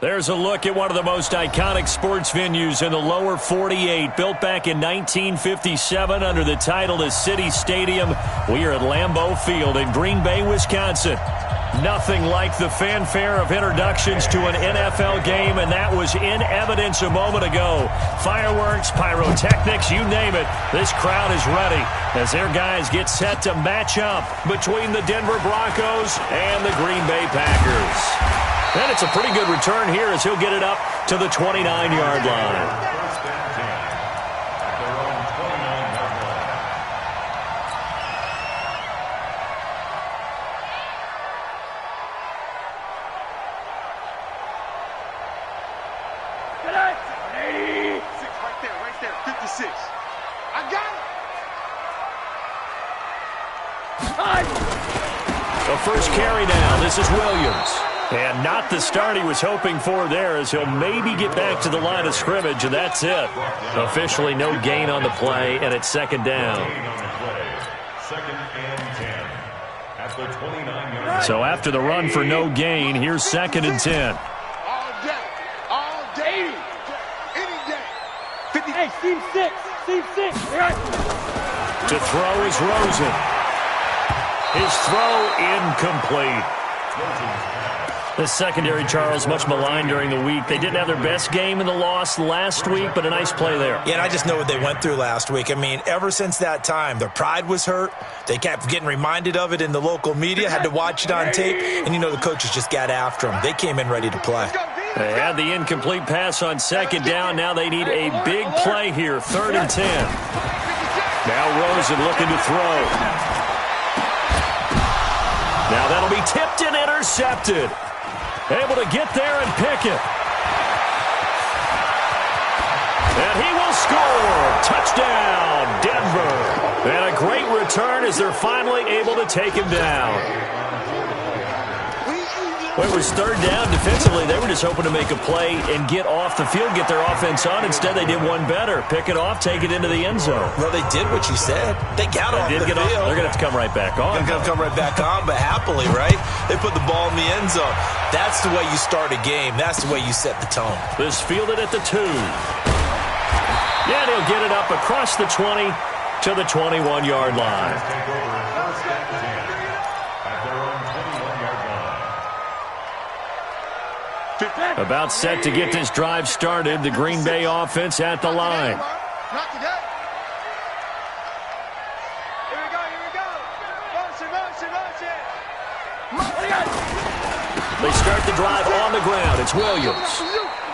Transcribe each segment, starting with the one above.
There's a look at one of the most iconic sports venues in the lower 48, built back in 1957 under the title of City Stadium. We are at Lambeau Field in Green Bay, Wisconsin. Nothing like the fanfare of introductions to an NFL game, and that was in evidence a moment ago. Fireworks, pyrotechnics, you name it. This crowd is ready as their guys get set to match up between the Denver Broncos and the Green Bay Packers. And it's a pretty good return here as he'll get it up to the 29-yard line. The first carry now. This is Williams. And not the start he was hoping for there, as he'll maybe get back to the line of scrimmage, and that's it. Officially no gain on the play, and it's second down. So after the run for no gain, here's 2nd and 10. All day, any day. 50. Hey, Team 6. To throw is Rosen. His throw incomplete. The secondary, Charles, much maligned during the week. They didn't have their best game in the loss last week, but a nice play there. Yeah, and I just know what they went through last week. I mean, ever since that time, their pride was hurt. They kept getting reminded of it in the local media, had to watch it on tape, and, you know, the coaches just got after them. They came in ready to play. They had the incomplete pass on second down. Now they need a big play here, 3rd and 10. Now Rosen looking to throw. Now that'll be tipped and intercepted. Able to get there and pick it. And he will score. Touchdown, Denver. And a great return as they're finally able to take him down. When it was 3rd down defensively, they were just hoping to make a play and get off the field, get their offense on. Instead, they did one better. Pick it off, take it into the end zone. Well, they did what you said. They got off the field. They're going to have to come right back on. They're going to come right back on, but happily, right? They put the ball in the end zone. That's the way you start a game. That's the way you set the tone. This fielded at the 2. Yeah, he'll get it up across the 20 to the 21-yard line. About set to get this drive started. The Green Bay offense at the line. Not today. Here we go. Motion. They start the drive on the ground. It's Williams.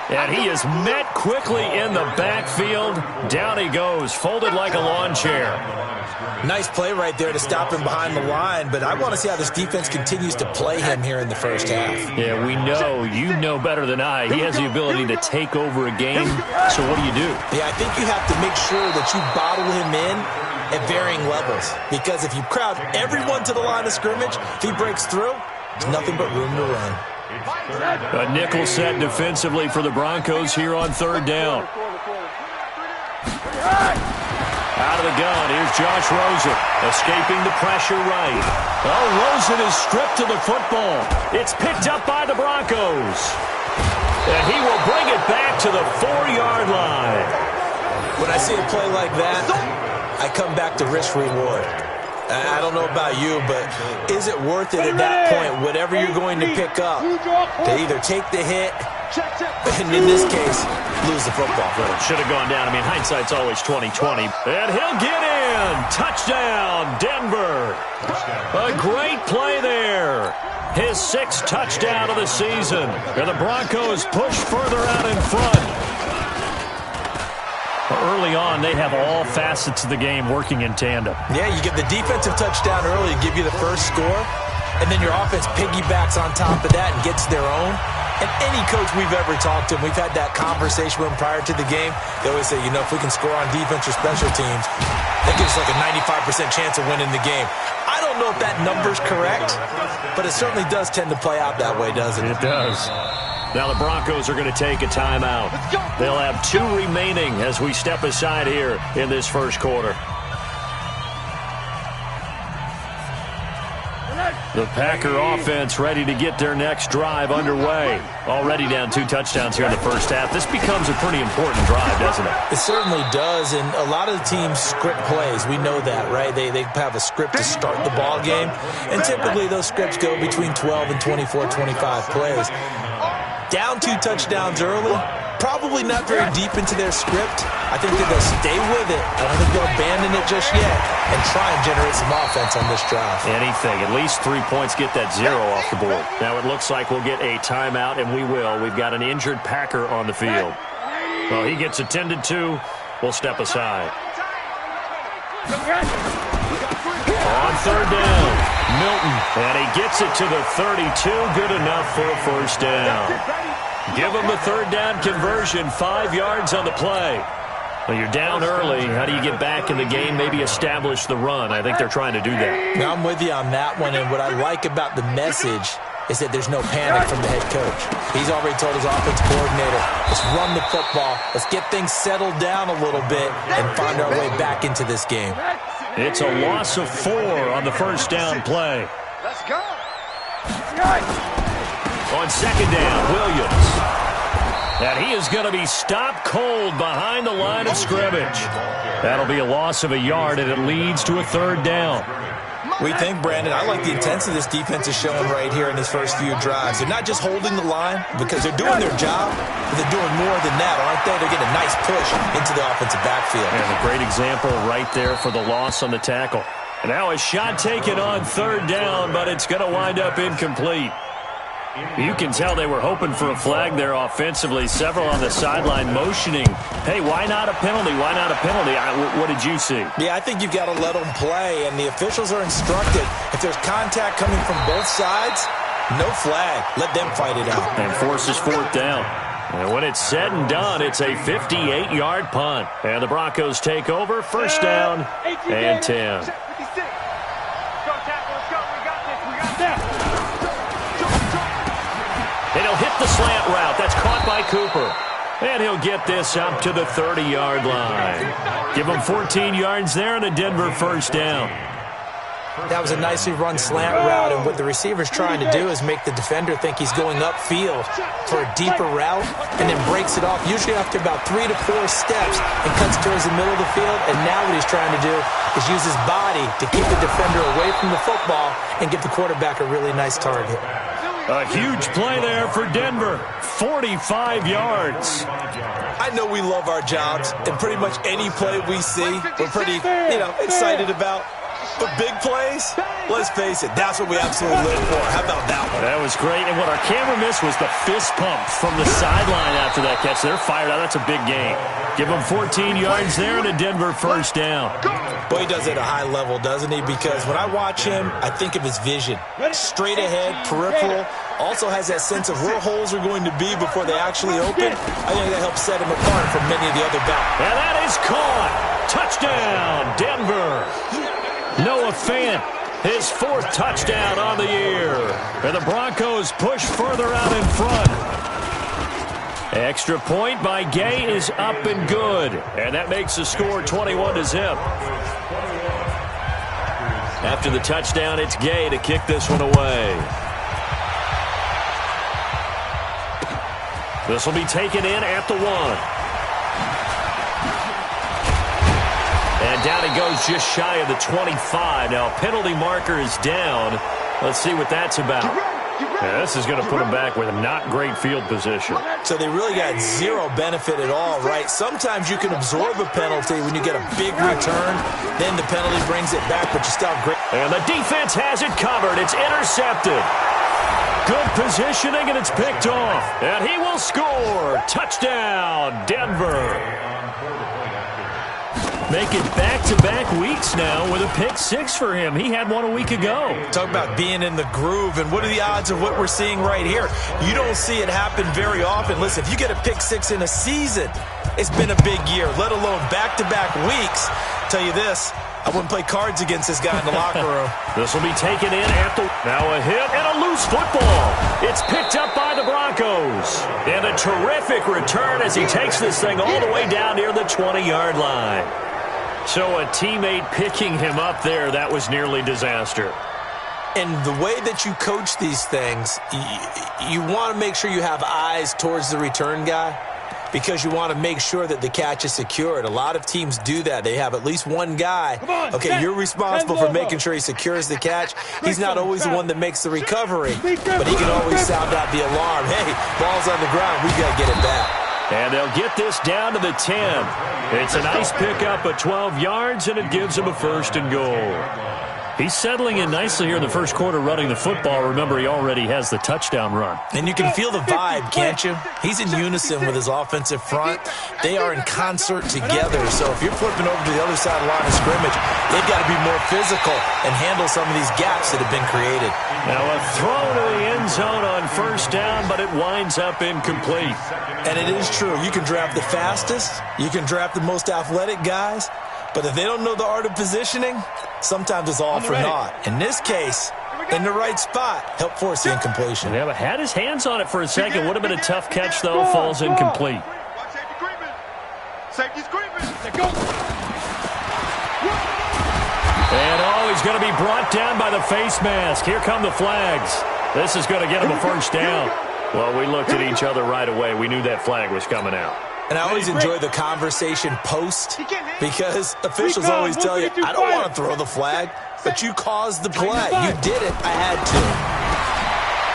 And he is met quickly in the backfield. Down he goes, folded like a lawn chair. Nice play right there to stop him behind the line, but I want to see how this defense continues to play him here in the first half. Yeah, we know. You know better than I. He has the ability to take over a game, so what do you do? Yeah, I think you have to make sure that you bottle him in at varying levels, because if you crowd everyone to the line of scrimmage, if he breaks through, there's nothing but room to run. A nickel set defensively for the Broncos here on 3rd down. Out of the gun, here's Josh Rosen, escaping the pressure right. Oh, Rosen is stripped to the football. It's picked up by the Broncos. And he will bring it back to the 4-yard line. When I see a play like that, I come back to risk-reward. I don't know about you, but is it worth it at that point, whatever you're going to pick up, to either take the hit, and in this case, lose the football? Well, it should have gone down. I mean, hindsight's always 20/20. And he'll get in. Touchdown, Denver. A great play there. His 6th touchdown of the season. And the Broncos push further out in front. Early on, they have all facets of the game working in tandem. Yeah, you get the defensive touchdown early, give you the first score, and then your offense piggybacks on top of that and gets their own. And any coach we've ever talked to, we've had that conversation with them prior to the game, they always say, you know, if we can score on defense or special teams, that gives us like a 95% chance of winning the game. I don't know if that number's correct, but it certainly does tend to play out that way, doesn't it? It does. Now the Broncos are going to take a timeout. They'll have 2 remaining as we step aside here in this first quarter. The Packer offense ready to get their next drive underway. Already down 2 touchdowns here in the first half. This becomes a pretty important drive, doesn't it? It certainly does, and a lot of the teams script plays. We know that, right? They have a script to start the ball game, and typically those scripts go between 12 and 24, 25 plays. Down 2 touchdowns early, probably not very deep into their script. I think that they'll stay with it. I don't think they'll abandon it just yet and try and generate some offense on this drive. Anything. At least 3 points, get that 0 off the board. Now it looks like we'll get a timeout, and we will. We've got an injured Packer on the field. Well, he gets attended to. We'll step aside. On 3rd down, Milton, and he gets it to the 32. Good enough for a first down. Give him the 3rd down conversion, 5 yards on the play. Well, you're down early. How do you get back in the game, maybe establish the run? I think they're trying to do that. Now, I'm with you on that one, and what I like about the message is that there's no panic from the head coach. He's already told his offensive coordinator, let's run the football, let's get things settled down a little bit and find our way back into this game. It's a loss of 4 on the first down play. Let's go. On 2nd down, Williams. And he is going to be stopped cold behind the line of scrimmage. That'll be a loss of a yard, and it leads to a 3rd down. We think, Brandon, I like the intensity this defense is showing right here in these first few drives. They're not just holding the line because they're doing their job, but they're doing more than that, aren't they? They're getting a nice push into the offensive backfield. And a great example right there for the loss on the tackle. And now a shot taken on 3rd down, but it's going to wind up incomplete. You can tell they were hoping for a flag there offensively. Several on the sideline motioning. Hey, why not a penalty? Why not a penalty? What did you see? Yeah, I think you've got to let them play, and the officials are instructed. If there's contact coming from both sides, no flag. Let them fight it out. And forces 4th down. And when it's said and done, it's a 58-yard punt. And the Broncos take over. First down and 10. And he'll hit the slant route. That's caught by Cooper. And he'll get this up to the 30-yard line. Give him 14 yards there and a Denver first down. That was a nicely run slant route, and what the receiver's trying to do is make the defender think he's going upfield for a deeper route and then breaks it off, usually after about 3 to 4 steps, and cuts towards the middle of the field. And now what he's trying to do is use his body to keep the defender away from the football and give the quarterback a really nice target. A huge play there for Denver. 45 yards. I know we love our jobs, and pretty much any play we see, we're pretty, excited about. But big plays, let's face it, that's what we absolutely live for. How about that one? That was great. And what our camera missed was the fist pump from the sideline after that catch. They're fired out. That's a big game. Give him 14 yards there and a Denver first down. Boy, he does it at a high level, doesn't he? Because when I watch him, I think of his vision. Straight ahead, peripheral. Also has that sense of where holes are going to be before they actually open. I think that helps set him apart from many of the other backs. And that is caught. Touchdown, Denver. Noah Fant, his 4th touchdown on the year. And the Broncos push further out in front. Extra point by Gay is up and good. And that makes the score 21-0. After the touchdown, it's Gay to kick this one away. This will be taken in at the 1. And down it goes just shy of the 25. Now, penalty marker is down. Let's see what that's about. Yeah, this is going to put them back with not great field position. So they really got zero benefit at all, right? Sometimes you can absorb a penalty when you get a big return. Then the penalty brings it back, but you still have great. And the defense has it covered. It's intercepted. Good positioning, and it's picked off. And he will score. Touchdown, Denver. Make it back-to-back weeks now with a pick-6 for him. He had one a week ago. Talk about being in the groove, and what are the odds of what we're seeing right here? You don't see it happen very often. Listen, if you get a pick-6 in a season, it's been a big year, let alone back-to-back weeks. Tell you this, I wouldn't play cards against this guy in the locker room. This will be taken in after. Now a hit and a loose football. It's picked up by the Broncos. And a terrific return as he takes this thing all the way down near the 20-yard line. So a teammate picking him up there, that was nearly disaster. And the way that you coach these things, you want to make sure you have eyes towards the return guy because you want to make sure that the catch is secured. A lot of teams do that. They have at least one guy. Okay, you're responsible for making sure he secures the catch. He's not always the one that makes the recovery, but he can always sound out the alarm. Hey, ball's on the ground. We got to get it back. And they'll get this down to the 10. It's a nice pickup of 12 yards, and it gives him a 1st and goal. He's settling in nicely here in the first quarter running the football. Remember, he already has the touchdown run. And you can feel the vibe, can't you? He's in unison with his offensive front. They are in concert together. So if you're flipping over to the other side of the line of scrimmage, they've got to be more physical and handle some of these gaps that have been created. Now a throw to the end zone on 1st down, but it winds up incomplete. And it is true. You can draft the fastest. You can draft the most athletic guys. But if they don't know the art of positioning, sometimes it's all for naught. In this case, in the right spot, help force the incompletion. Yeah, but had his hands on it for a second. Would have been a tough catch, though. Falls incomplete. Safety's creeping. And, he's going to be brought down by the face mask. Here come the flags. This is going to get him a 1st down. Well, we looked at each other right away. We knew that flag was coming out. And I always enjoy the conversation post because officials always tell you, I don't want to throw the flag, but you caused the play. You did it. I had to.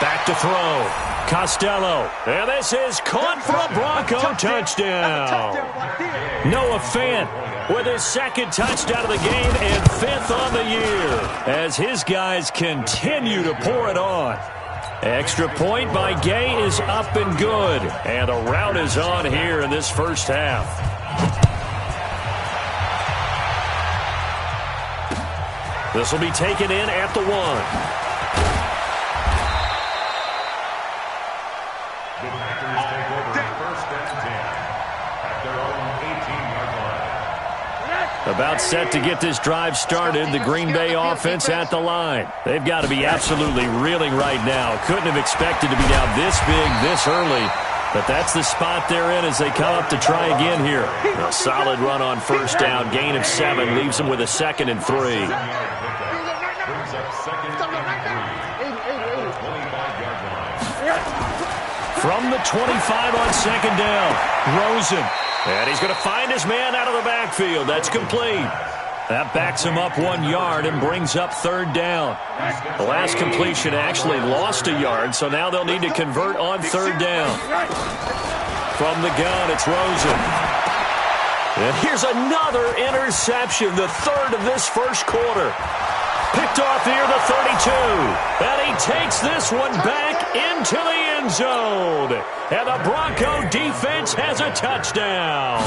Back to throw. Costello. And this is caught for a Bronco touchdown. Noah Fant with his 2nd touchdown of the game and 5th on the year as his guys continue to pour it on. Extra point by Gay is up and good. And a rout is on here in this first half. This will be taken in at the 1. The Packers take over 1st and 10 at their own 18-yard line. About set to get this drive started. The Green Bay offense at the line. They've got to be absolutely reeling right now. Couldn't have expected to be down this big, this early. But that's the spot they're in as they come up to try again here. A solid run on 1st down. Gain of 7 leaves them with a 2nd and 3. Brings up 2nd and 3. 25-yard line. From the 25 on 2nd down. Rosen. And he's going to find his man out of the backfield. That's complete. That backs him up 1 yard and brings up 3rd down. The last completion actually lost a yard, so now they'll need to convert on 3rd down. From the gun, it's Rosen. And here's another interception, the 3rd of this first quarter. Picked off near the 32. And he takes this one back into the end zone. And the Bronco defense has a touchdown.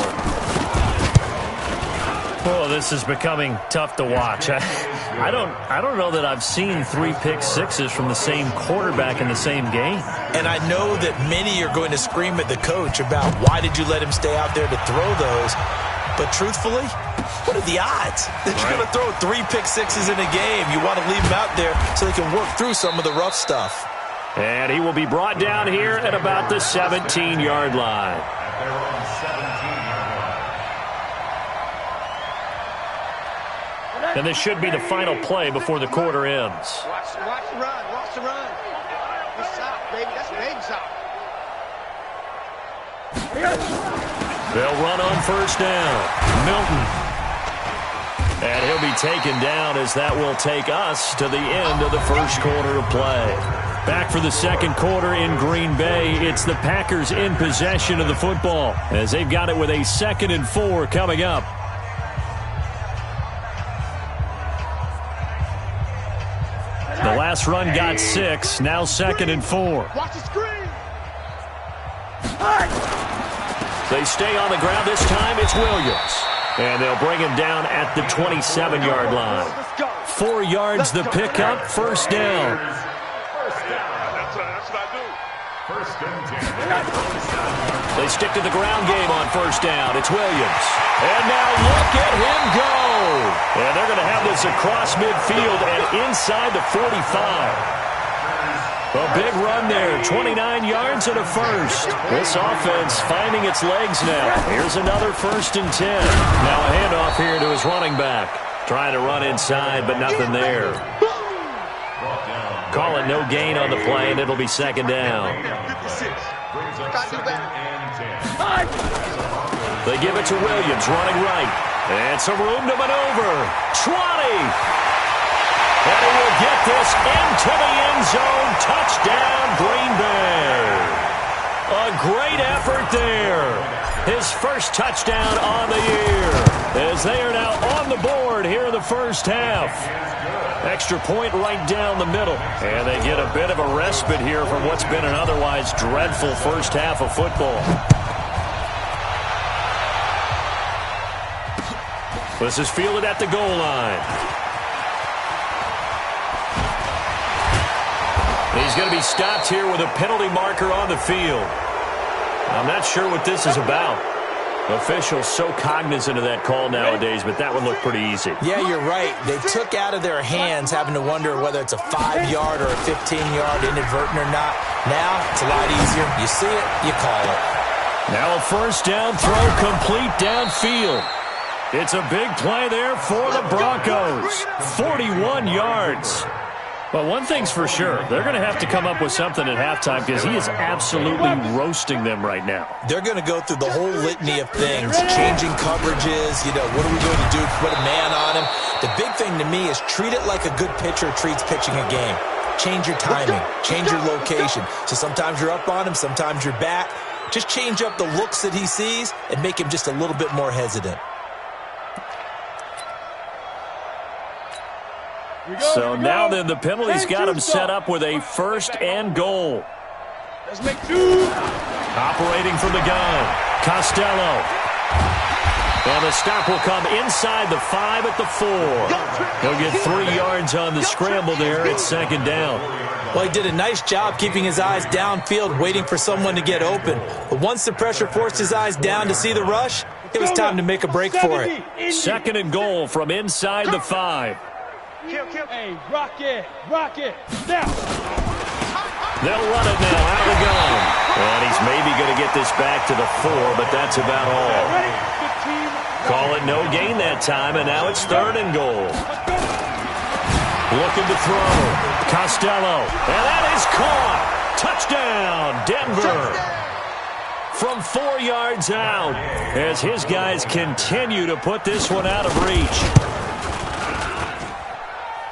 Oh, this is becoming tough to watch. I don't know that I've seen 3 pick-sixes from the same quarterback in the same game. And I know that many are going to scream at the coach about why did you let him stay out there to throw those. But truthfully, what are the odds that you're going to throw 3 pick-sixes in a game? You want to leave them out there so they can work through some of the rough stuff. And he will be brought down here at about the 17-yard line. At their own 17-yard line. And this should be the final play before the quarter ends. Watch the run. Watch the run. That's stop, baby. That's big stop. They'll run on 1st down. Milton. And he'll be taken down as that will take us to the end of the first quarter of play. Back for the 2nd quarter in Green Bay. It's the Packers in possession of the football as they've got it with a 2nd and 4 coming up. The last run got 6. Now 2nd and 4. Watch the screen. They stay on the ground. This time it's Williams. And they'll bring him down at the 27-yard line. 4 yards the pickup. 1st down. That's what I do. 1st and 10. They stick to the ground game on 1st down. It's Williams. And now look at him go. And they're going to have this across midfield and inside the 45. A big run there, 29 yards and a 1st. This offense finding its legs now. Here's another 1st and 10. Now a handoff here to his running back. Trying to run inside, but nothing there. call it no gain on the play, and it'll be second down. 56. Got to do better. They give it to Williams, running right. And some room to maneuver. 20. And he will get this into the end zone. Touchdown, Green Bay. A great effort there. His first touchdown on the year, as they are now on the board here in the first half. Extra point right down the middle. And they get a bit of a respite here from what's been an otherwise dreadful first half of football. This is fielded at the goal line. He's going to be stopped here with a penalty marker on the field. I'm not sure what this is about. Officials so cognizant of that call nowadays, but that one looked pretty easy. Yeah, you're right. They took out of their hands having to wonder whether it's a 5-yard or a 15-yard inadvertent or not. Now, it's a lot easier. You see it, you call it. Now a first down throw complete downfield. It's a big play there for the Broncos. 41 yards. But one thing's for sure, they're going to have to come up with something at halftime because he is absolutely roasting them right now. They're going to go through the whole litany of things, changing coverages, what are we going to do to put a man on him? The big thing to me is treat it like a good pitcher treats pitching a game. Change your timing, change your location. So sometimes you're up on him, sometimes you're back. Just change up the looks that he sees and make him just a little bit more hesitant. So now then, the penalty's got him set up with a first and goal. Let's make two. Operating from the gun, Costello. And the stop will come inside the 5 at the 4. He'll get 3 yards on the scramble there at second down. Well, he did a nice job keeping his eyes downfield, waiting for someone to get open. But once the pressure forced his eyes down to see the rush, it was time to make a break for it. Second and goal from inside the 5. Hey, rock it, now. They'll run it now out of the gun. And he's maybe going to get this back to the 4, but that's about all. Call it no gain that time, and now it's third and goal. Looking to throw. Costello. And that is caught. Touchdown, Denver. From 4 yards out, as his guys continue to put this one out of reach.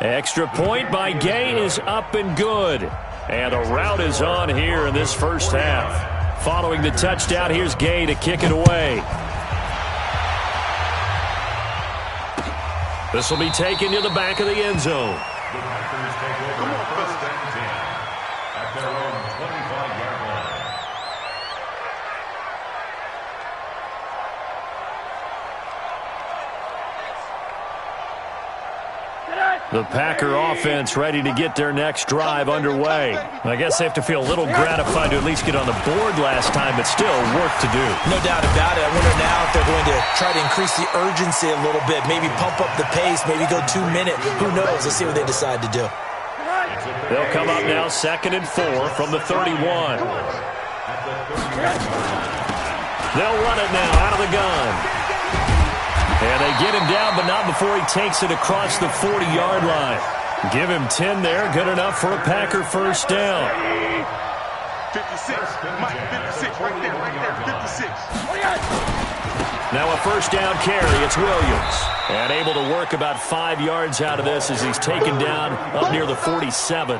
Extra point by Gay is up and good. And a rout is on here in this first half. Following the touchdown, here's Gay to kick it away. This will be taken to the back of the end zone. The Packers take over first and 10 at their own 25-yard line. The Packer offense ready to get their next drive underway. I guess they have to feel a little gratified to at least get on the board last time, but still work to do. No doubt about it. I wonder now if they're going to try to increase the urgency a little bit, maybe pump up the pace, maybe go 2 minutes. Who knows? Let's see what they decide to do. They'll come up now second and 4 from the 31. They'll run it now out of the gun. And they get him down, but not before he takes it across the 40-yard line. Give him 10 there, good enough for a Packer first down. 56, Mike, 56, right there, 56. Now a first down carry, it's Williams. And able to work about 5 yards out of this as he's taken down up near the 47.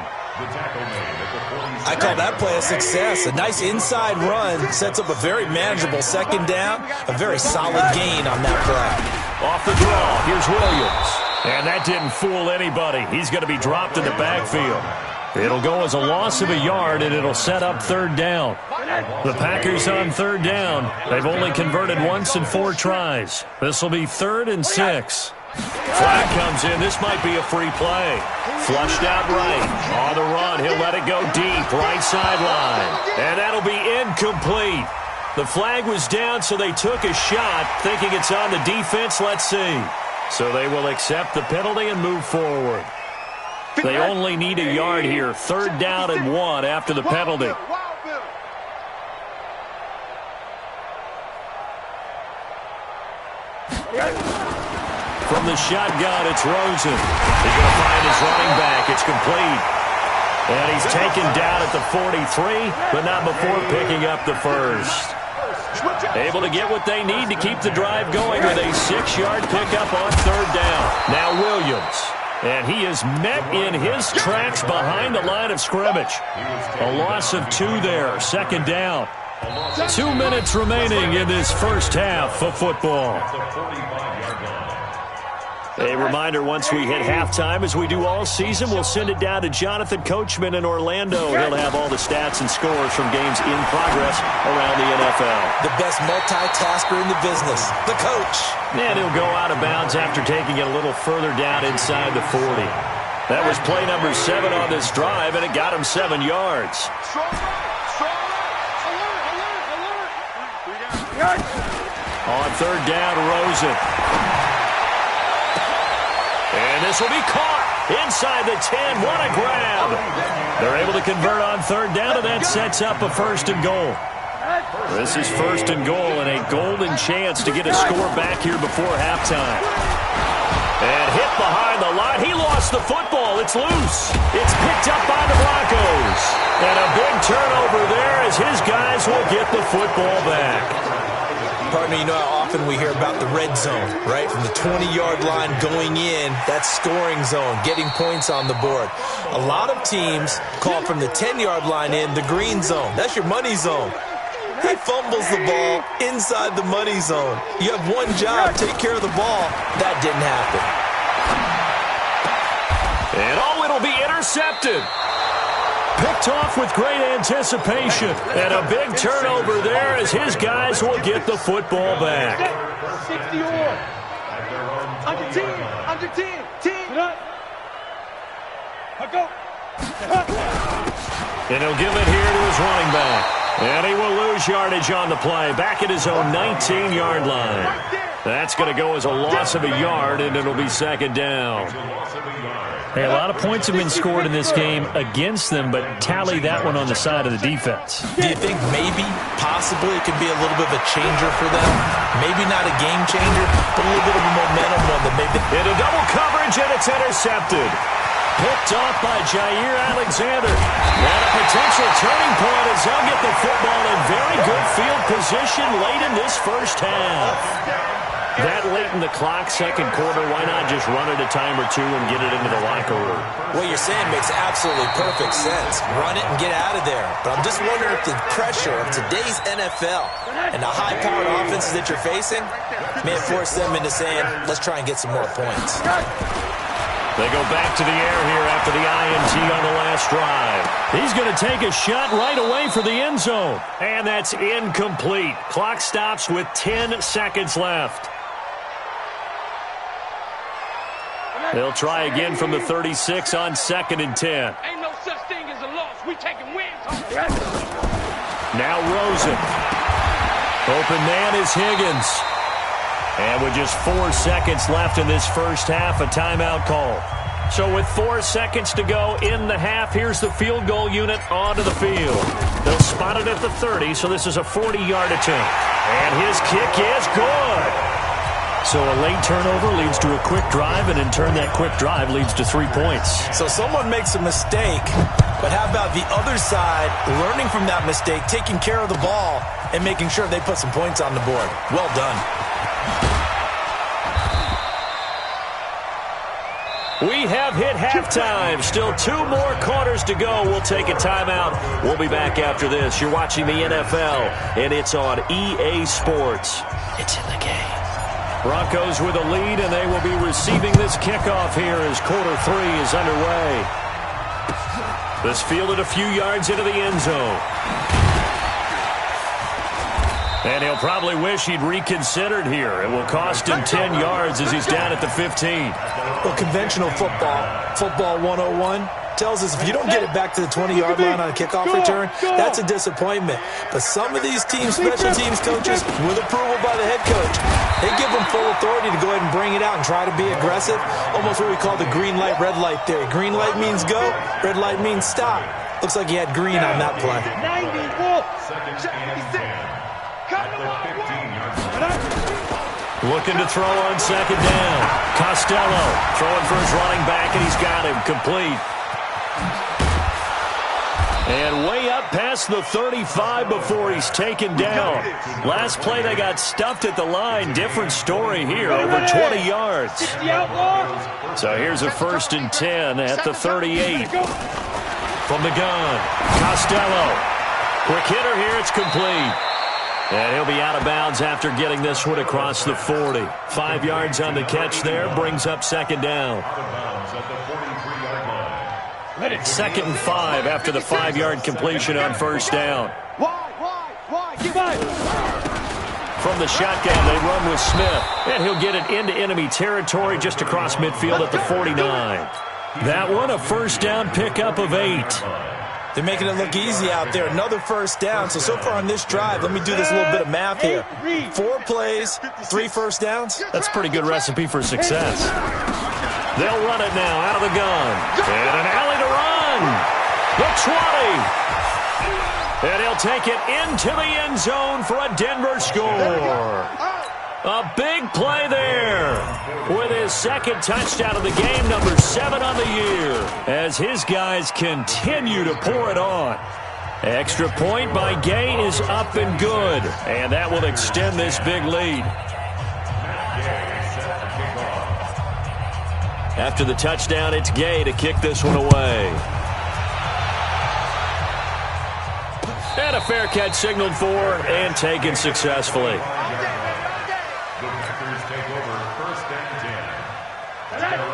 I call that play a success. A nice inside run sets up a very manageable second down. A very solid gain on that play. Off the draw, here's Williams. And that didn't fool anybody. He's going to be dropped in the backfield. It'll go as a loss of a yard, and it'll set up third down. The Packers on third down. They've only converted once in 4 tries. This will be 3rd and 6. Flag comes in. This might be a free play. Flushed out right. On the run, he'll let it go deep. Right sideline. And that'll be incomplete. The flag was down, so they took a shot, thinking it's on the defense. Let's see. So they will accept the penalty and move forward. They only need a yard here. 3rd down and 1 after the penalty. From the shotgun, it's Rosen. He's going to find his running back. It's complete. And he's taken down at the 43, but not before picking up the first. Able to get what they need to keep the drive going with a 6-yard pickup on third down. Now Williams. And he is met in his tracks behind the line of scrimmage. A loss of 2 there, second down. 2 minutes remaining in this first half of football. A reminder, once we hit halftime, as we do all season, we'll send it down to Jonathan Coachman in Orlando. He'll have all the stats and scores from games in progress around the NFL. The best multitasker in the business, the coach. And he'll go out of bounds after taking it a little further down inside the 40. That was play number 7 on this drive, and it got him 7 yards. On third down, Rosen. And this will be caught inside the 10. What a grab. They're able to convert on third down, and that sets up a first and goal. This is first and goal and a golden chance to get a score back here before halftime. And hit behind the line. He lost the football. It's loose. It's picked up by the Broncos. And a big turnover there as his guys will get the football back. Partner, you know how often we hear about the red zone, right? From the 20-yard line going in, that's scoring zone, getting points on the board. A lot of teams call from the 10-yard line in the green zone. That's your money zone. He fumbles the ball inside the money zone. You have one job, take care of the ball. That didn't happen. And it'll be intercepted. Picked off with great anticipation. And a big turnover there as his guys will get the football back. 60 or under 10, under 10, 10. I'll go. And he'll give it here to his running back. And he will lose yardage on the play. Back at his own 19-yard line. That's going to go as a loss of a yard, and it'll be second down. Hey, a lot of points have been scored in this game against them, but tally that one on the side of the defense. Do you think maybe, possibly, it could be a little bit of a changer for them? Maybe not a game changer, but a little bit of a momentum one that maybe... Into double coverage, and it's intercepted. Picked off by Jair Alexander. And a potential turning point as they'll get the football in very good field position late in this first half. That late in the clock, second quarter, why not just run it a time or two and get it into the locker room? What you're saying makes absolutely perfect sense. Run it and get out of there. But I'm just wondering if the pressure of today's NFL and the high-powered offenses that you're facing may force them into saying, let's try and get some more points. They go back to the air here after the INT on the last drive. He's going to take a shot right away for the end zone. And that's incomplete. Clock stops with 10 seconds left. They'll try again from the 36 on second and 10. Ain't no such thing as a loss. We taking wins home. Now Rosen. Open man is Higgins. And with just 4 seconds left in this first half, a timeout call. So with 4 seconds to go in the half, here's the field goal unit onto the field. They'll spot it at the 30, so this is a 40-yard attempt. And his kick is good. So a late turnover leads to a quick drive, and in turn that quick drive leads to 3 points. So someone makes a mistake, but how about the other side learning from that mistake, taking care of the ball, and making sure they put some points on the board? Well done. We have hit halftime. Still 2 more quarters to go. We'll take a timeout. We'll be back after this. You're watching the NFL, and it's on EA Sports. It's in the game. Broncos with a lead, and they will be receiving this kickoff here as quarter 3 is underway. This fielded a few yards into the end zone. And he'll probably wish he'd reconsidered here. It will cost him 10 yards as he's down at the 15. Well, conventional football 101, tells us if you don't get it back to the 20-yard line on a kickoff return, that's a disappointment. But some of these teams, special teams coaches, with approval by the head coach, they give them full authority to go ahead and bring it out and try to be aggressive. Almost what we call the green light, red light theory. Green light means go, red light means stop. Looks like he had green on that play. 94. Looking to throw on second down. Costello throwing for his running back, and he's got him complete. And way up past the 35 before he's taken down. Last play, they got stuffed at the line. Different story here, over 20 yards. So here's a 1st and 10 at the 38. From the gun, Costello. Quick hitter here, it's complete. And he'll be out of bounds after getting this one across the 40. 5 yards on the catch there, brings up 2nd down. 2nd and 5 after the 5-yard completion on 1st down. From the shotgun, they run with Smith. And he'll get it into enemy territory just across midfield at the 49. That one, a 1st down pickup of 8. They're making it look easy out there. Another 1st down. So far on this drive, let me do this little bit of math here. 4 plays, 3 1st downs. That's a pretty good recipe for success. They'll run it now out of the gun. And an alley to run. The 20. And he'll take it into the end zone for a Denver score. A big play there with his 2nd touchdown of the game, number 7 on the year, as his guys continue to pour it on. Extra point by Gay is up and good, and that will extend this big lead. After the touchdown, it's Gay to kick this one away. And a fair catch signaled for and taken successfully.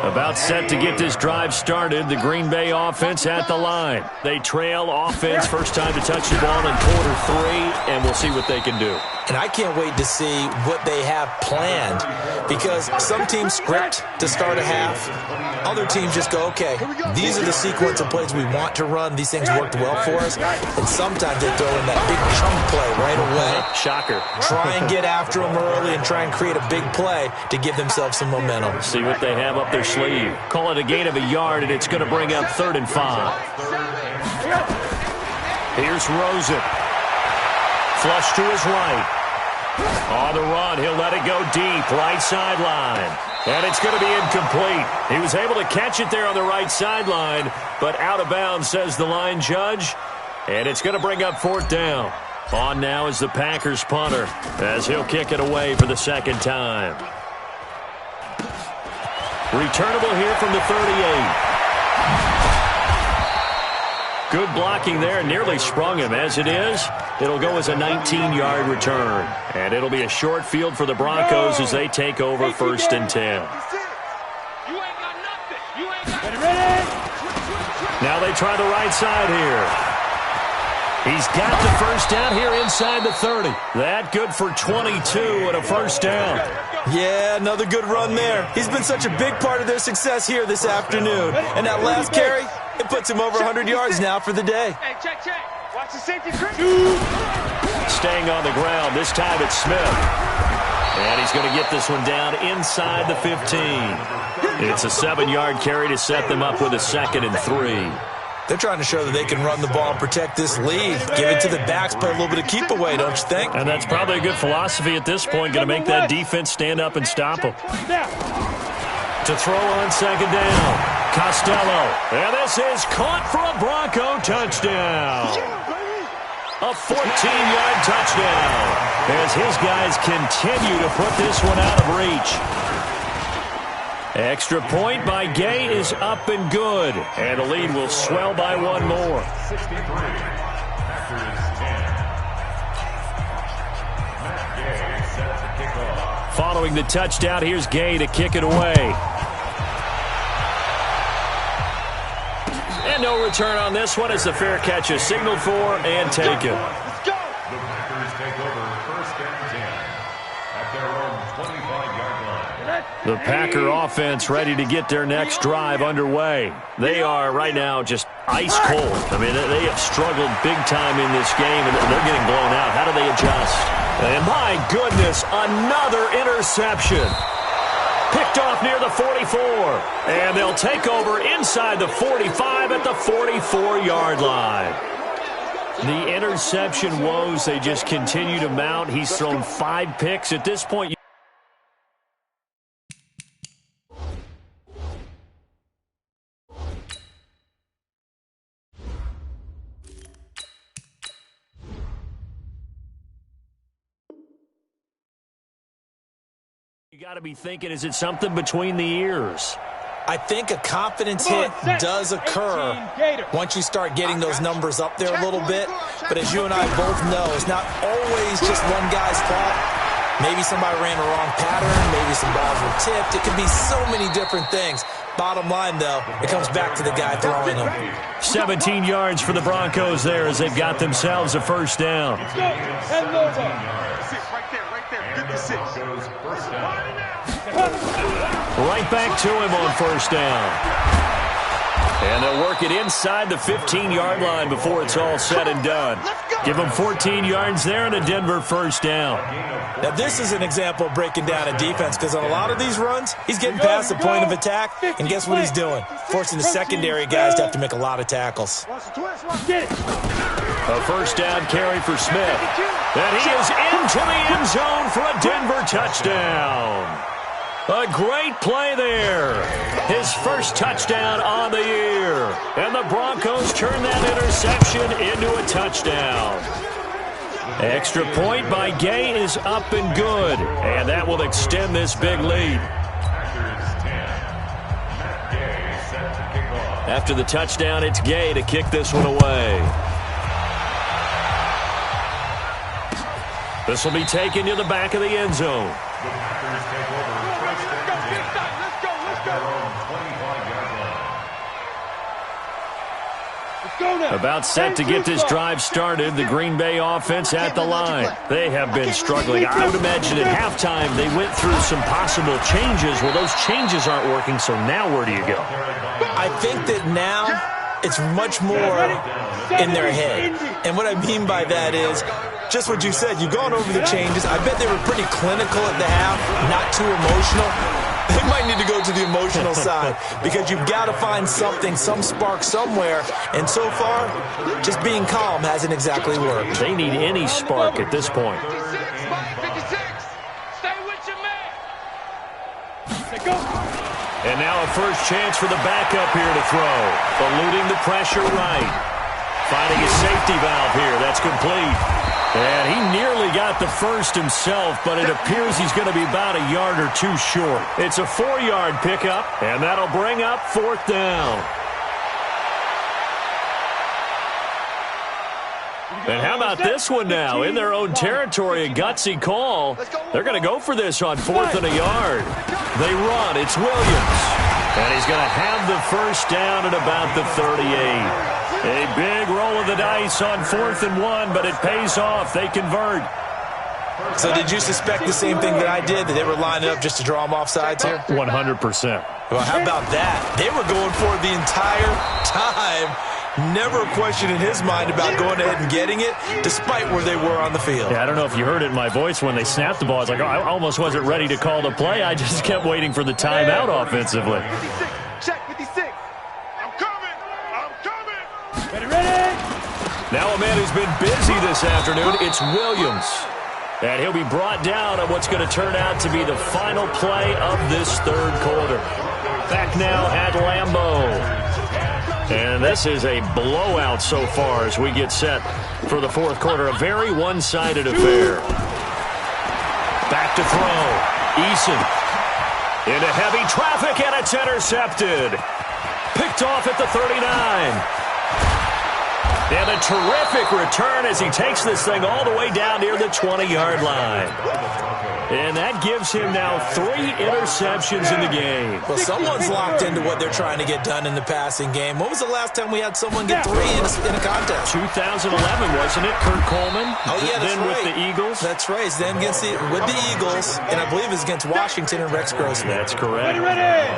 About set to get this drive started, the Green Bay offense at the line. They trail offense, first time to touch the ball in quarter 3, and we'll see what they can do. And I can't wait to see what they have planned, because some teams script to start a half. Other teams just go, okay, these are the sequence of plays we want to run. These things worked well for us. And sometimes they throw in that big chunk play right away. Shocker. Try and get after them early and try and create a big play to give themselves some momentum. See what they have up their sleeve. Call it a gain of a yard, and it's going to bring up 3rd and 5. Here's Rosen. Flush to his right. On the run, he'll let it go deep, right sideline. And it's going to be incomplete. He was able to catch it there on the right sideline, but out of bounds, says the line judge. And it's going to bring up 4th down. On now is the Packers punter, as he'll kick it away for the 2nd time. Returnable here from the 38. Good blocking there, nearly sprung him. As it is, it'll go as a 19-yard return. And it'll be a short field for the Broncos as they take over 1st and 10. Now they try the right side here. He's got the 1st down here inside the 30. That good for 22 and a 1st down. Yeah, another good run there. He's been such a big part of their success here this afternoon. And that last carry, it puts him over 100 yards now for the day. Hey, check. Watch the safety. Staying on the ground, this time it's Smith. And he's going to get this one down inside the 15. It's a 7-yard carry to set them up with a 2nd and 3. They're trying to show that they can run the ball and protect this lead. Give it to the backs, play a little bit of keep away, don't you think? And that's probably a good philosophy at this point, going to make that defense stand up and stop them. To throw on 2nd down, Costello. And this is caught for a Bronco touchdown. A 14-yard touchdown as his guys continue to put this one out of reach. Extra point by Gay is up and good. And the lead will swell by 1 more. 63. Packers 10. Following the touchdown, here's Gay to kick it away. And no return on this one as the fair catch is signaled for and taken. The Packers take over 1st and 10 at their own 25-yard line. The Packer offense ready to get their next drive underway. They are right now just ice cold. I mean, they have struggled big time in this game, and they're getting blown out. How do they adjust? And my goodness, another interception. Picked off near the 44. And they'll take over inside the 45 at the 44-yard line. The interception woes, they just continue to mount. He's thrown 5 picks at this point. got to be thinking, is it something between the ears? I think a confidence hit does occur once you start getting those numbers up there a little bit. But as you and I both know, it's not always just one guy's fault. Maybe somebody ran a wrong pattern. Maybe some balls were tipped. It could be so many different things. Bottom line, though, it comes back to the guy throwing them. 17 yards for the Broncos there as they've got themselves a first down. Right back to him on first down. And they'll work it inside the 15-yard line before it's all said and done. Give them 14 yards there and a Denver first down. Now, this is an example of breaking down a defense because on a lot of these runs, he's getting past the point of attack, and guess what he's doing? Forcing the secondary guys to have to make a lot of tackles. A first down carry for Smith. And he is into the end zone for a Denver touchdown. A great play there. His first touchdown on the year. And the Broncos turn that interception into a touchdown. Extra point by Gay is up and good. And that will extend this big lead. After the touchdown, it's Gay to kick this one away. This will be taken to the back of the end zone. About set to get this drive started, the Green Bay offense at the line. They have been struggling. I would imagine at halftime they went through some possible changes. Well, those changes aren't working, so now where do you go? I think that now it's much more in their head. And what I mean by that is just what you said. You've gone over the changes. I bet they were pretty clinical at the half, not too emotional. They might need to go to the emotional side because you've got to find something, some spark somewhere. And so far, just being calm hasn't exactly worked. They need any spark at this point. 56, Mike, 56. Stay with your man. Go. And now a first chance for the backup here to throw. Eluding the pressure right. Finding a safety valve here. That's complete. And he nearly got the first himself, but it appears he's going to be about a yard or two short. It's a 4-yard pickup, and that'll bring up fourth down. And how about this one now? In their own territory, a gutsy call. They're going to go for this on 4th and a yard. They run. It's Williams. And he's going to have the first down at about the 38. A big roll of the dice on 4th and 1, but it pays off. They convert. So did you suspect the same thing that I did, that they were lining up just to draw them off sides here? 100%. Well, how about that? They were going for it the entire time. Never a question in his mind about going ahead and getting it, despite where they were on the field. Yeah, I don't know if you heard it in my voice when they snapped the ball. I was like, oh, I almost wasn't ready to call the play. I just kept waiting for the timeout offensively. Check 56. I'm coming. I'm coming. Ready? Now a man who's been busy this afternoon, it's Williams. And he'll be brought down on what's going to turn out to be the final play of this third quarter. Back now at Lambeau. And this is a blowout so far as we get set for the fourth quarter. A very one-sided affair. Back to throw. Eason into heavy traffic, and it's intercepted. Picked off at the 39. And a terrific return as he takes this thing all the way down near the 20-yard line. And that gives him now 3 interceptions in the game. Well, someone's locked into what they're trying to get done in the passing game. When was the last time we had someone get 3 in a contest? 2011, wasn't it? Kurt Coleman? Oh, yeah, that's then right. With the Eagles? That's right. Then with the Eagles, and I believe it's against Washington and Rex Grossman. That's correct. Ready.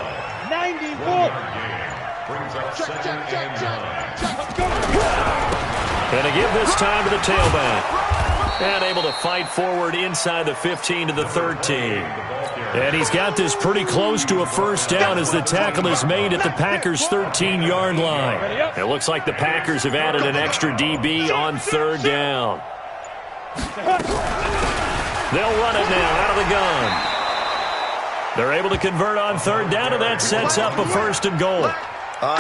94. Brings up second and 9. And to give this time to the tailback. And able to fight forward inside the 15 to the 13. And he's got this pretty close to a first down as the tackle is made at the Packers' 13-yard line. It looks like the Packers have added an extra DB on third down. They'll run it now out of the gun. They're able to convert on third down, and that sets up a 1st and goal.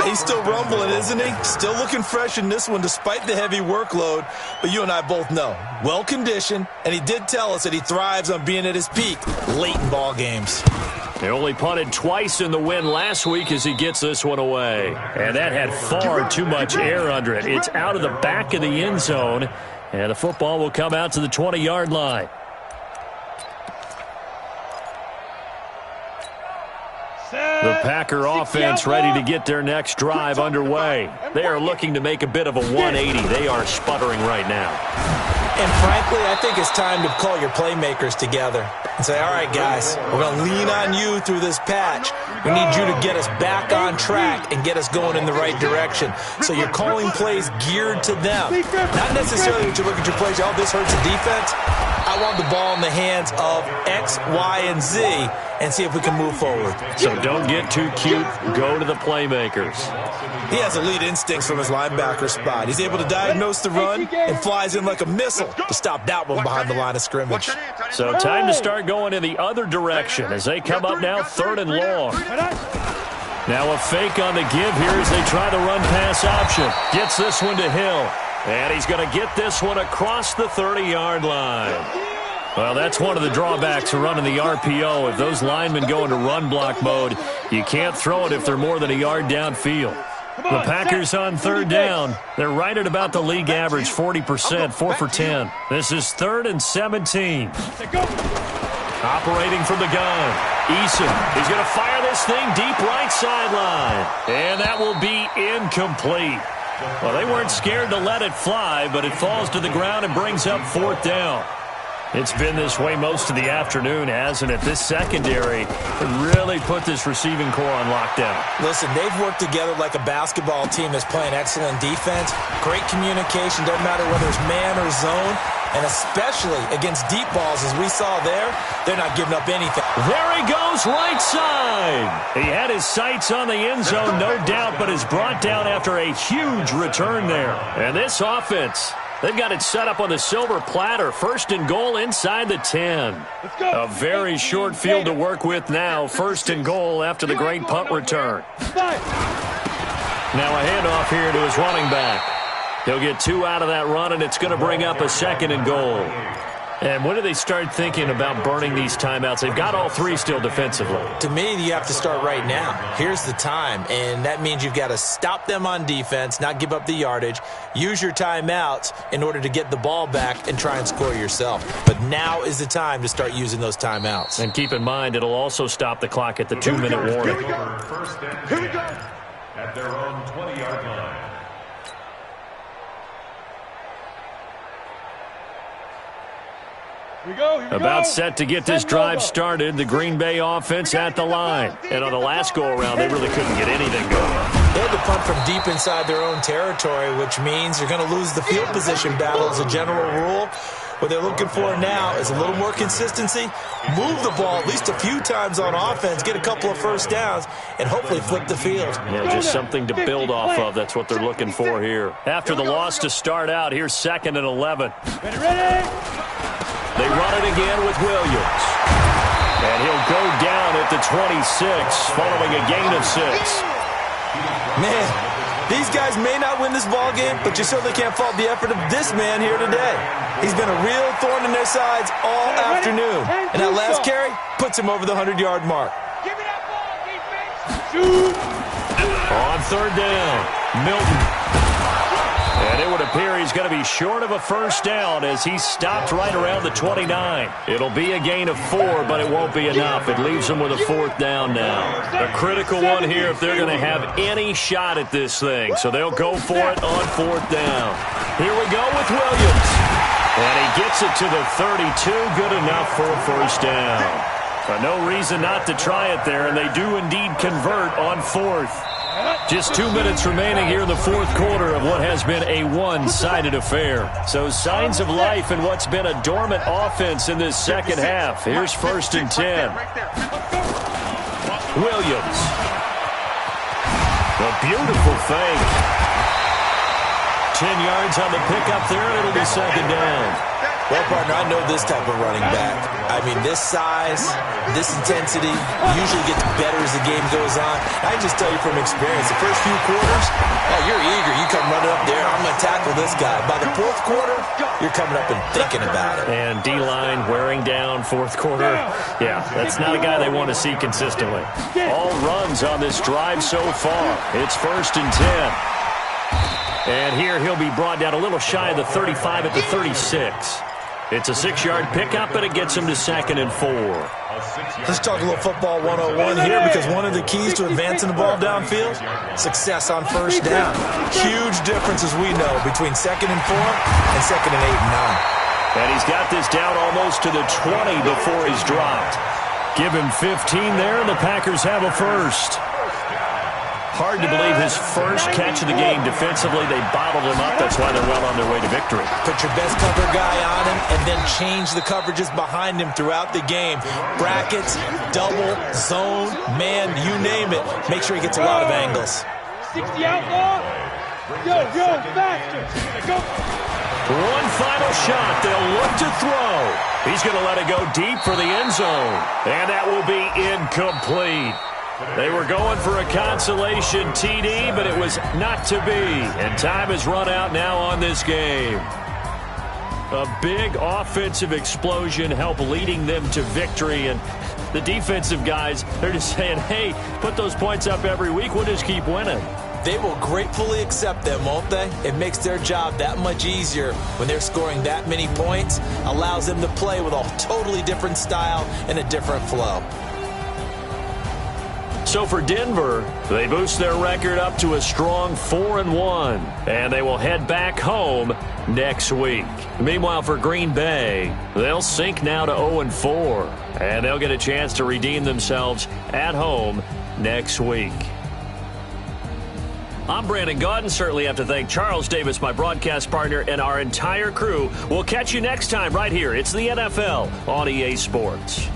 He's still rumbling, isn't he? Still looking fresh in this one despite the heavy workload. But you and I both know, well-conditioned, and he did tell us that he thrives on being at his peak late in ball games. He only punted twice in the win last week as he gets this one away. And that had far too much air under it. It's out of the back of the end zone, and the football will come out to the 20-yard line. The Packer offense ready to get their next drive underway. They are looking to make a bit of a 180. They are sputtering right now. And frankly, I think it's time to call your playmakers together and say, all right, guys, we're going to lean on you through this patch. We need you to get us back on track and get us going in the right direction. So you're calling plays geared to them. Not necessarily that you look at your plays, oh, this hurts the defense. I want the ball in the hands of X, Y, and Z and see if we can move forward. So don't get too cute. Go to the playmakers. He has elite instincts from his linebacker spot. He's able to diagnose the run and flies in like a missile to stop that one behind the line of scrimmage. So time to start going in the other direction as they come up now 3rd and long. Now a fake on the give here as they try the run-pass option. Gets this one to Hill. And he's going to get this one across the 30-yard line. Well, that's one of the drawbacks of running the RPO. If those linemen go into run block mode, you can't throw it if they're more than a yard downfield. The Packers on 3rd down. They're right at about the league average, 40%, 4 for 10. This is 3rd and 17. Operating from the gun. Eason, he's going to fire this thing deep right sideline. And that will be incomplete. Well, they weren't scared to let it fly, but it falls to the ground and brings up 4th down. It's been this way most of the afternoon, hasn't it? This secondary really put this receiving core on lockdown. Listen, they've worked together like a basketball team that's playing excellent defense. Great communication, doesn't matter whether it's man or zone. And especially against deep balls, as we saw there, they're not giving up anything. There he goes, right side. He had his sights on the end zone, no doubt, but is brought down after a huge return there. And this offense, they've got it set up on the silver platter. 1st and goal inside the 10. A very short field to work with now. 1st and goal after the great punt return. Now a handoff here to his running back. He'll get 2 out of that run, and it's going to bring up a 2nd and goal. And when do they start thinking about burning these timeouts? They've got all 3 still defensively. To me, you have to start right now. Here's the time, and that means you've got to stop them on defense, not give up the yardage, use your timeouts in order to get the ball back and try and score yourself. But now is the time to start using those timeouts. And keep in mind, it'll also stop the clock at the 2-minute warning. Here we go. At their own 20-yard line. About set to get this drive started. The Green Bay offense at the line. And on the last go-around, they really couldn't get anything going. They had to punt from deep inside their own territory, which means you're going to lose the field position battle as a general rule. What they're looking for now is a little more consistency, move the ball at least a few times on offense, get a couple of first downs, and hopefully flip the field. Yeah, just something to build off of. That's what they're looking for here. After the loss to start out, here's 2nd and 11. Ready? They run it again with Williams. And he'll go down at the 26 following a gain of 6. Man, these guys may not win this ball game, but you certainly can't fault the effort of this man here today. He's been a real thorn in their sides all afternoon. And that last carry puts him over the 100-yard mark. Give me that ball, defense. Shoot. On 3rd down, Milton. And it would appear he's going to be short of a first down as he stopped right around the 29. It'll be a gain of 4, but it won't be enough. It leaves them with a 4th down now. A critical one here if they're going to have any shot at this thing. So they'll go for it on 4th down. Here we go with Williams. And he gets it to the 32. Good enough for a first down. But no reason not to try it there, and they do indeed convert on 4th. Just 2 minutes remaining here in the 4th quarter of what has been a one-sided affair. So signs of life in what's been a dormant offense in this second half. Here's 1st and 10. Williams. A beautiful fake. 10 yards on the pickup there, and it'll be 2nd down. Well, partner, I know this type of running back. I mean, this size, this intensity usually gets better as the game goes on. I can just tell you from experience, the first few quarters, oh, you're eager. You come running up there, I'm going to tackle this guy. By the fourth quarter, you're coming up and thinking about it. And D-line wearing down fourth quarter. Yeah, that's not a guy they want to see consistently. All runs on this drive so far. It's 1st and 10. And here he'll be brought down a little shy of the 35 at the 36. It's a 6-yard pickup, and it gets him to 2nd and 4. Let's talk a little football 101 here, because one of the keys to advancing the ball downfield, success on first down. Huge difference, as we know, between 2nd and 4 and 2nd and 8 and 9. And he's got this down almost to the 20 before he's dropped. Give him 15 there, and the Packers have a first. Hard to believe his first catch of the game defensively. They bottled him up. That's why they're well on their way to victory. Put your best cover guy on him and then change the coverages behind him throughout the game. Brackets, double, zone, man, you name it. Make sure he gets a lot of angles. 60 outlaw. Yo, faster. Go. One final shot. They'll look to throw. He's going to let it go deep for the end zone. And that will be incomplete. They were going for a consolation TD, but it was not to be. And time has run out now on this game. A big offensive explosion helped leading them to victory. And the defensive guys, they're just saying, hey, put those points up every week. We'll just keep winning. They will gratefully accept them, won't they? It makes their job that much easier when they're scoring that many points. Allows them to play with a totally different style and a different flow. So for Denver, they boost their record up to a strong 4-1, and they will head back home next week. Meanwhile, for Green Bay, they'll sink now to 0-4, and they'll get a chance to redeem themselves at home next week. I'm Brandon Gaudin. Certainly have to thank Charles Davis, my broadcast partner, and our entire crew. We'll catch you next time right here. It's the NFL on EA Sports.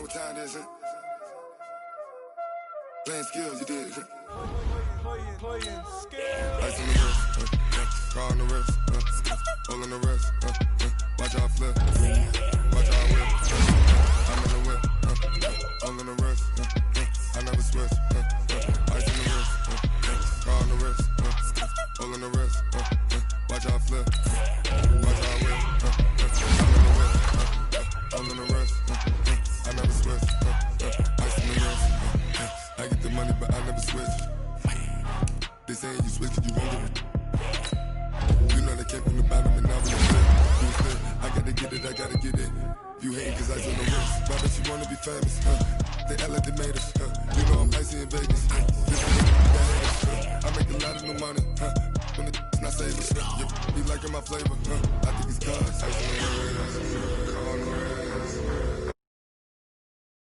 what time it is, huh? Playing skills, you did. Playing skills. Ice on the wrist, car on the wrist, hole in the wrist, watch out flip, watch out whip, I'm in the whip, hole in the wrist, I never switch, ice on the wrist, car on the wrist, hole in the wrist, watch out flip, watch out whip, I'm in the whip, hole in the wrist, I never switch, ice on the wrist, I get the money but I never switch. They saying you switch cause you won't get it. You know they came from the bottom and now we flip. I gotta get it, I gotta get it. You hate cause ice on the wrist. Why bet you wanna be famous? They act like they made us. You know I'm icy in Vegas. I make a lot of new money. When it's not saving. You be liking my flavor. I think it's cause ice on the wrist.